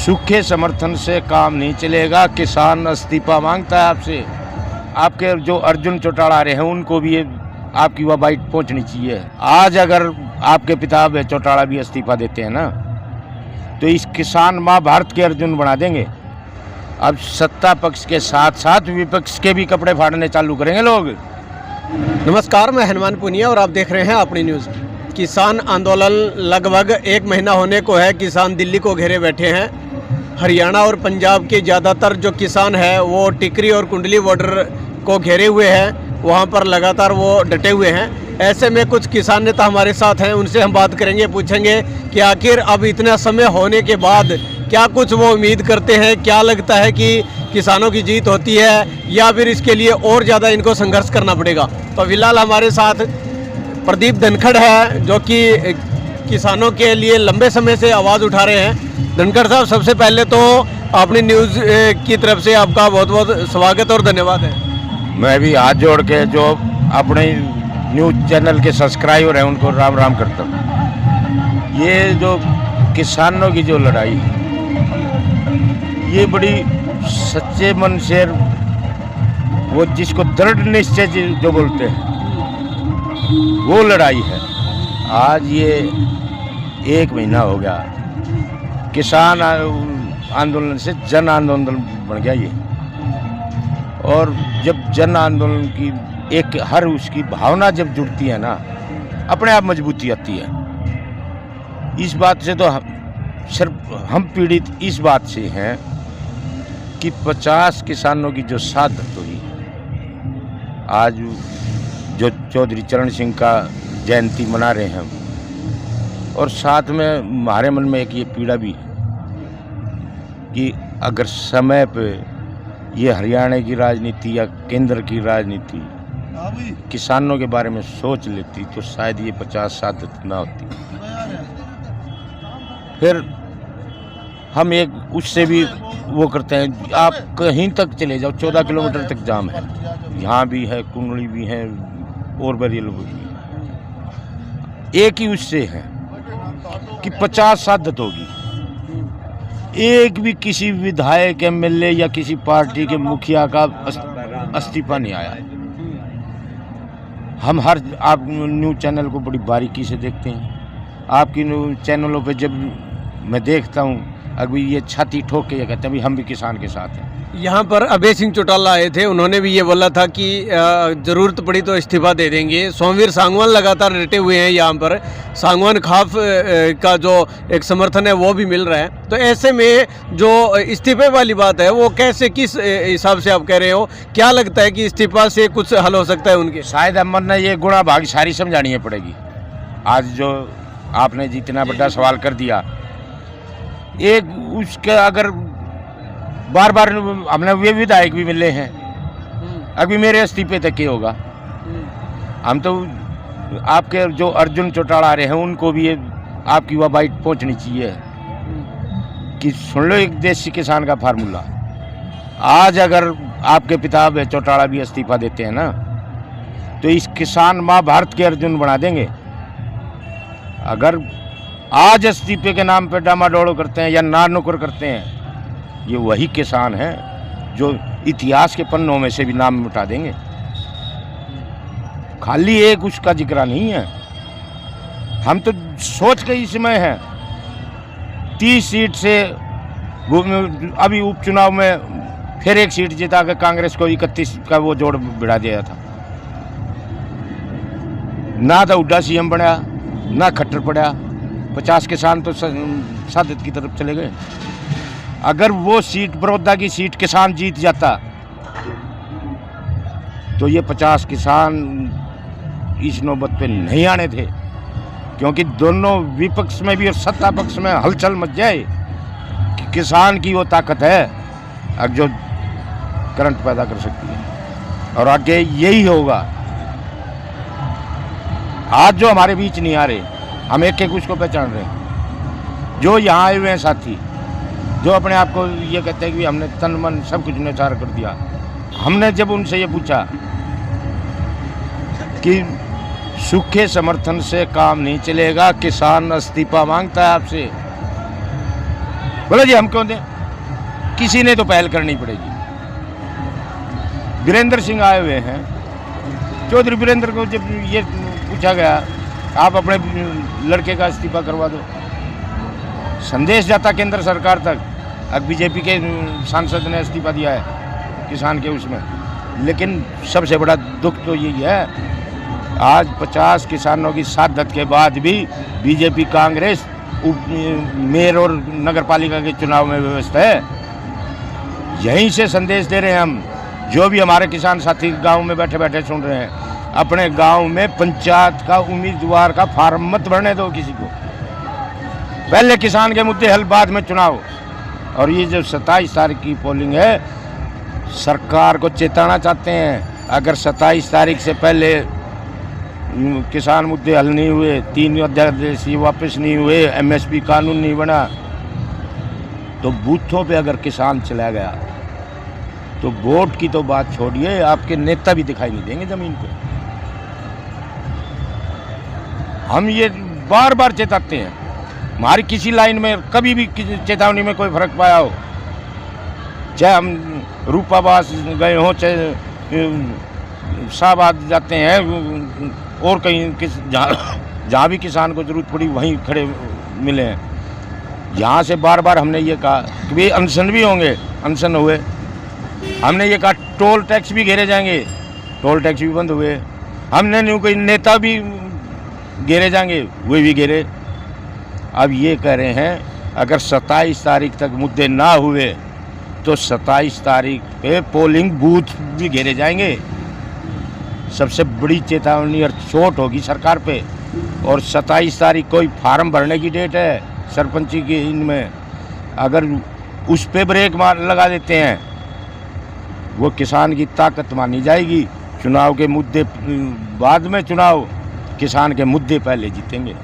सूखे समर्थन से काम नहीं चलेगा, किसान इस्तीफा मांगता है आपसे। आपके जो अर्जुन चौटाला रहे हैं उनको भी ये आपकी वह बाइट पहुंचनी चाहिए। आज अगर आपके पिता चौटाला भी इस्तीफा देते हैं ना, तो इस किसान महाभारत के अर्जुन बना देंगे। अब सत्ता पक्ष के साथ साथ विपक्ष के भी कपड़े फाड़ने चालू करेंगे लोग। नमस्कार, मैं हनुमान पुनिया और आप देख रहे हैं अपनी न्यूज़। किसान आंदोलन लगभग एक महीना होने को है। किसान दिल्ली को घेरे बैठे हैं। हरियाणा और पंजाब के ज़्यादातर जो किसान हैं वो टिकरी और कुंडली बॉर्डर को घेरे हुए हैं, वहाँ पर लगातार वो डटे हुए हैं। ऐसे में कुछ किसान नेता हमारे साथ हैं, उनसे हम बात करेंगे, पूछेंगे कि आखिर अब इतना समय होने के बाद क्या कुछ वो उम्मीद करते हैं, क्या लगता है कि किसानों की जीत होती है या फिर इसके लिए और ज़्यादा इनको संघर्ष करना पड़ेगा। तो फिलहाल हमारे साथ प्रदीप धनखड़ है जो कि किसानों के लिए लंबे समय से आवाज़ उठा रहे हैं। धनखड़ साहब, सबसे पहले तो अपनी न्यूज़ की तरफ से आपका बहुत बहुत स्वागत और धन्यवाद है। मैं भी हाथ जोड़ के जो अपने न्यूज़ चैनल के सब्सक्राइबर हैं उनको राम राम करता हूँ। ये जो किसानों की जो लड़ाई है, ये बड़ी सच्चे मन से, वो जिसको दृढ़ निश्चय जो बोलते हैं, वो लड़ाई है। आज ये एक महीना हो गया, किसान आंदोलन से जन आंदोलन बन गया ये। और जब जन आंदोलन की एक हर उसकी भावना जब जुड़ती है ना, अपने आप मजबूती आती है। इस बात से तो सिर्फ हम पीड़ित इस बात से हैं कि 50 किसानों की जो शहादत हुई, आज जो चौधरी चरण सिंह का जयंती मना रहे हैं हम, और साथ में हमारे मन में एक ये पीड़ा भी है कि अगर समय पे ये हरियाणा की राजनीति या केंद्र की राजनीति किसानों के बारे में सोच लेती तो शायद ये 50 शहादत ना होती। फिर हम एक उससे भी वो करते हैं, आप कहीं तक चले जाओ 14 किलोमीटर तक जाम है, यहाँ भी है, कुंडली भी है और बरेली भी है। एक ही उससे है कि 50 शहादत होगी, एक भी किसी विधायक एमएलए या किसी पार्टी के मुखिया का इस्तीफा नहीं आया। हम हर आप न्यूज़ चैनल को बड़ी बारीकी से देखते हैं। आपकी न्यूज़ चैनलों पे जब मैं देखता हूँ, अभी ये छाती ठोक के ये कहते हैं भी हम भी किसान के साथ हैं। यहाँ पर अभय सिंह चौटाला आए थे, उन्होंने भी ये बोला था कि ज़रूरत पड़ी तो इस्तीफा दे देंगे। सोमवीर सांगवान लगातार डटे हुए हैं यहाँ पर। सांगवान खाफ का जो एक समर्थन है वो भी मिल रहा है। तो ऐसे में जो इस्तीफे वाली बात है वो कैसे, किस हिसाब से आप कह रहे हो, क्या लगता है कि इस्तीफा से कुछ हल हो सकता है उनके? शायद अमर ने ये गुणा भाग सारी समझानी पड़ेगी। आज जो आपने जितना बड़ा सवाल कर दिया, एक उसके अगर बार बार हमने वे विधायक भी मिले हैं, अभी मेरे इस्तीफे तक ही होगा। हम तो आपके जो अर्जुन चौटाला रहे हैं उनको भी ये आपकी वह बाइट पहुंचनी चाहिए कि सुन लो एक देसी किसान का फार्मूला। आज अगर आपके पिता चौटाला भी इस्तीफा देते हैं ना, तो इस किसान महाभारत के अर्जुन बना देंगे। अगर आज इस्तीफे के नाम पे डामाडोल करते हैं या नानुकर करते हैं, ये वही किसान हैं जो इतिहास के पन्नों में से भी नाम मिटा देंगे। खाली एक उसका जिक्र नहीं है। हम तो सोच के इसमें हैं 30 सीट से, अभी उपचुनाव में फिर एक सीट जीता के कांग्रेस को 31 का वो जोड़ बिड़ा दिया था। ना तो हुड्डा सीएम बना, ना खट्टर पड़ा। 50 किसान तो शहादत की तरफ चले गए। अगर वो सीट बड़ौदा की सीट किसान जीत जाता तो ये 50 किसान इस नौबत पे नहीं आने थे, क्योंकि दोनों विपक्ष में भी और सत्ता पक्ष में हलचल मच जाए कि किसान की वो ताकत है जो करंट पैदा कर सकती है। और आगे यही होगा। आज जो हमारे बीच नहीं आ रहे, हम एक एक उसको पहचान रहे हैं। जो यहाँ आए हुए हैं साथी, जो अपने आप को ये कहते हैं कि हमने तन मन सब कुछ निछावर कर दिया। हमने जब उनसे ये पूछा कि सूखे समर्थन से काम नहीं चलेगा, किसान इस्तीफा मांगता है आपसे, बोलो जी हम क्यों दें, किसी ने तो पहल करनी पड़ेगी। वीरेंद्र सिंह आए हुए हैं, चौधरी वीरेंद्र को जब ये पूछा गया आप अपने लड़के का इस्तीफा करवा दो, संदेश जाता केंद्र सरकार तक। अब बीजेपी के सांसद ने इस्तीफा दिया है किसान के उसमें, लेकिन सबसे बड़ा दुख तो यही है आज 50 किसानों की शहादत के बाद भी बीजेपी कांग्रेस मेयर और नगर पालिका के चुनाव में व्यवस्था है। यहीं से संदेश दे रहे हैं हम, जो भी हमारे किसान साथी गांव में बैठे बैठे सुन रहे हैं, अपने गांव में पंचायत का उम्मीदवार का फार्म मत भरने दो किसी को, पहले किसान के मुद्दे हल, बाद में चुनाव। और ये जो 27 तारीख की पोलिंग है, सरकार को चेताना चाहते हैं, अगर 27 तारीख से पहले किसान मुद्दे हल नहीं हुए, 3 अध्यादेश वापस नहीं हुए, एमएसपी कानून नहीं बना, तो बूथों पे अगर किसान चला गया तो वोट की तो बात छोड़िए, आपके नेता भी दिखाई नहीं देंगे जमीन पे। हम ये बार बार चेताते हैं, हमारी किसी लाइन में कभी भी चेतावनी में कोई फर्क पाया हो, चाहे हम रूपाबास गए हों, चाहे शाहबाद जाते हैं और कहीं जहाँ भी किसान को जरूरत पड़ी वहीं खड़े मिले हैं। यहाँ से बार बार हमने ये कहा कि भाई अनशन भी होंगे, अनशन हुए। हमने ये कहा टोल टैक्स भी घेरे जाएंगे, टोल टैक्स भी बंद हुए। हमने नहीं कोई नेता भी घेरे जाएंगे, वे भी घेरे। अब ये कह रहे हैं अगर 27 तारीख तक मुद्दे ना हुए तो 27 तारीख पे पोलिंग बूथ भी घेरे जाएंगे। सबसे बड़ी चेतावनी और चोट होगी सरकार पे। और 27 तारीख कोई फार्म भरने की डेट है सरपंची की, इनमें अगर उस पे ब्रेक लगा देते हैं, वो किसान की ताकत मानी जाएगी। चुनाव के मुद्दे बाद में, चुनाव किसान के मुद्दे पहले जीतेंगे।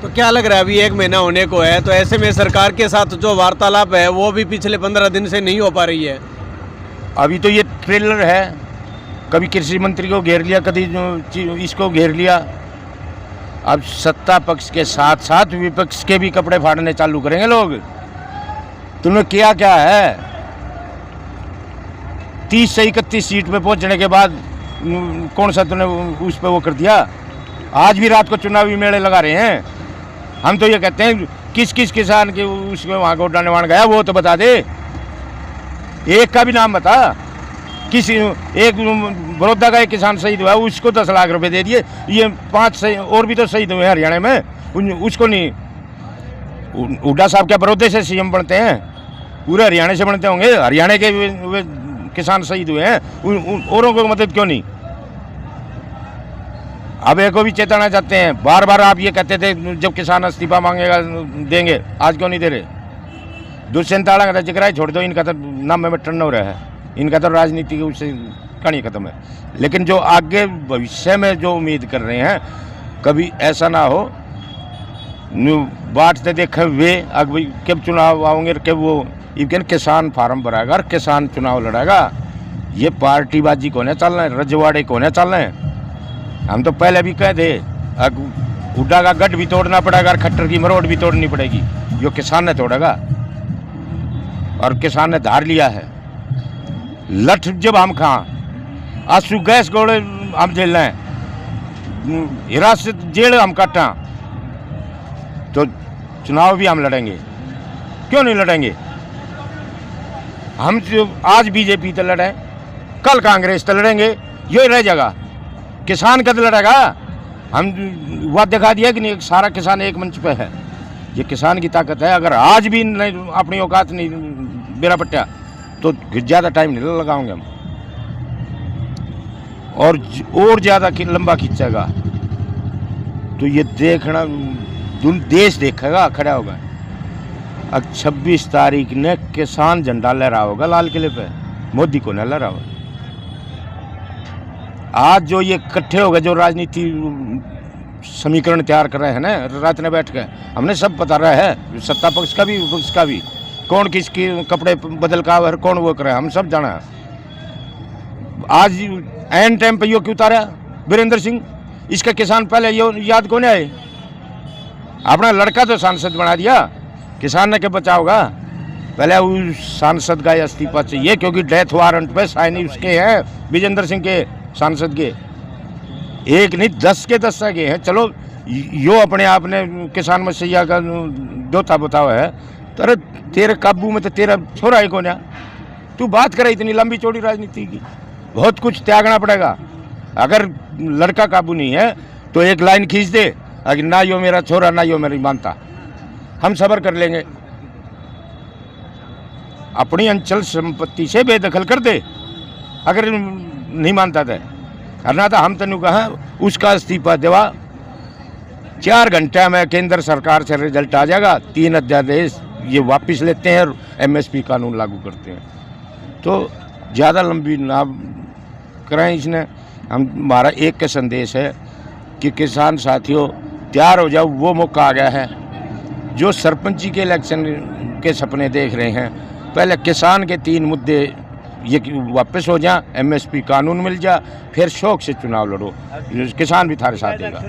तो क्या लग रहा है, अभी 1 महीना होने को है, तो ऐसे में सरकार के साथ जो वार्तालाप है वो भी पिछले 15 दिन से नहीं हो पा रही है। अभी तो ये ट्रेलर है, कभी कृषि मंत्री को घेर लिया, कभी इसको घेर लिया। अब सत्ता पक्ष के साथ साथ विपक्ष के भी कपड़े फाड़ने चालू करेंगे लोग। तुमने किया क्या है? 30 से 31 सीट पे पहुंचने के बाद कौन सा तुमने उस पे वो कर दिया? आज भी रात को चुनावी मेले लगा रहे हैं। हम तो ये कहते हैं किस किस किसान के उसमें वहाँ गोड्डा निवाण गया वो तो बता दे, एक का भी नाम बता। किसी एक बड़ौदा का एक किसान शहीद हुआ, उसको 10 लाख रुपए दे दिए। ये 5 और भी तो शहीद हुए हैं हरियाणा में, उसको नहीं। हुड्डा साहब क्या बड़ौदे से सीएम बनते हैं? पूरे हरियाणा से बनते होंगे। हरियाणा के वे किसान शहीद हुए हैं, औरों को मदद क्यों नहीं? अब एक को भी चेताना चाहते हैं। बार बार आप ये कहते थे जब किसान इस्तीफा मांगेगा देंगे, आज क्यों नहीं दे रहे? दुष्यंत ताड़ा का जिक्र छोड़ दो, इनका तो नाम में टर्न हो रहा है, इनका तो राजनीति उससे कहानी खत्म है। लेकिन जो आगे भविष्य में जो उम्मीद कर रहे हैं, कभी ऐसा ना हो बांटते देखे वे अगर कब चुनाव आएंगे, कब वो इवन किसान फार्म भराएगा और किसान चुनाव लड़ाएगा। ये पार्टीबाजी कोने चलना है, रजवाड़े कोने चलना है। हम तो पहले भी कह दे, हुड्डा का गढ़ भी तोड़ना पड़ेगा और खट्टर की मरोड़ भी तोड़नी पड़ेगी, जो किसान ने तोड़ेगा। और किसान ने धार लिया है। लठ जब हम खां, आंसू गैस गोड़े हम झेल रहे हैं, हिरासत जेल हम काटा, तो चुनाव भी हम लड़ेंगे। क्यों नहीं लड़ेंगे? हम जो आज बीजेपी तो लड़े, कल कांग्रेस तो लड़ेंगे, ये रह जाएगा। किसान कद लड़ेगा? हम वह दिखा दिया कि नहीं, सारा किसान एक मंच पे है। ये किसान की ताकत है। अगर आज भी नहीं अपनी औकात नहीं बेरा पट्टा, तो ज़्यादा टाइम नहीं लगाओगे हम, और ज़्यादा लंबा खींचेगा तो ये देखना देश देखेगा, खड़ा होगा। अब 26 तारीख ने किसान झंडा लहरा होगा लाल किले पे, मोदी को न लहरा होगा। आज जो ये इकट्ठे हो गए, जो राजनीति समीकरण तैयार कर रहे हैं ना रात में बैठ के, हमने सब पता रहा है, सत्ता पक्ष का भी विपक्ष का भी, कौन किसके कपड़े बदल का और कौन वो करे, हम सब जाना है। आज एन टाइम पे यो क्यों उतारा वीरेंद्र सिंह? इसका किसान पहले यो याद कौन आए? अपना लड़का तो सांसद बना दिया, किसान ने क्या बचा होगा? पहले उस सांसद का इस्तीफा चाहिए, क्योंकि डेथ वारंट पे साइन उसके हैं, विजेंद्र सिंह के, सांसद के। एक नहीं 10 के 10 के हैं। चलो यो अपने आप ने किसान मसैया का दोता बतावा है, तो तेरे काबू में तो तेरा छोरा ही कौन है? तू बात करे इतनी लंबी चौड़ी राजनीति की, बहुत कुछ त्यागना पड़ेगा। अगर लड़का काबू नहीं है तो एक लाइन खींच दे, अगर ना यो मेरा छोरा ना यो मेरी मानता, हम सब्र कर लेंगे। अपनी अंचल संपत्ति से बेदखल कर दे अगर नहीं मानता था, करना था। हम तेन कहा उसका इस्तीफा देवा, 4 घंटे में केंद्र सरकार से रिजल्ट आ जाएगा, 3 अध्यादेश ये वापस लेते हैं और MSP कानून लागू करते हैं। तो ज़्यादा लंबी ना करें इसने। हमारा एक का संदेश है कि किसान साथियों तैयार हो जाओ, वो मौका आ गया है। जो सरपंची के इलेक्शन के सपने देख रहे हैं, पहले किसान के 3 मुद्दे ये वापस हो जाए, MSP कानून मिल जाए, फिर शौक से चुनाव लड़ो, किसान भी थारे साथ देगा।